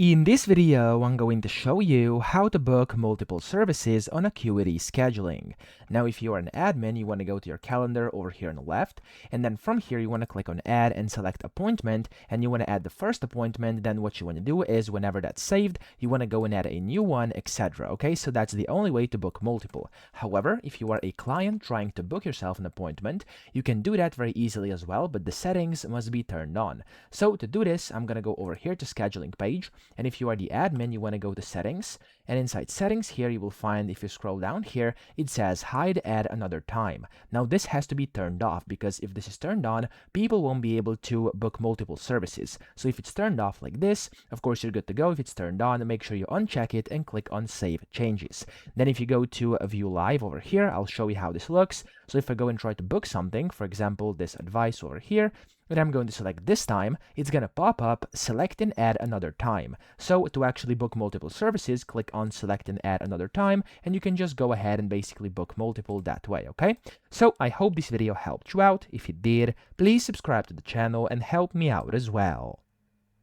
In this video, I'm going to show you how to book multiple services on Acuity scheduling. Now, if you are an admin, you want to go to your calendar over here on the left, and then from here, you want to click on Add and select Appointment, and you want to add the first appointment. Then what you want to do is, whenever that's saved, you want to go and add a new one, etc. Okay, so that's the only way to book multiple. However, if you are a client trying to book yourself an appointment, you can do that very easily as well, but the settings must be turned on. So to do this, I'm going to go over here to Scheduling page. And if you are the admin, you want to go to Settings, and inside Settings here, you will find, if you scroll down here, it says Hide Add Another Time. Now this has to be turned off, because if this is turned on, people won't be able to book multiple services. So if it's turned off like this, of course you're good to go. If it's turned on, make sure you uncheck it and click on Save Changes. Then if you go to View Live over here, I'll show you how this looks. So if I go and try to book something, for example, this advice over here, and I'm going to select this time, it's going to pop up, select and add another time. So to actually book multiple services, click on select and add another time, and you can just go ahead and basically book multiple that way, okay? So I hope this video helped you out. If it did, please subscribe to the channel and help me out as well.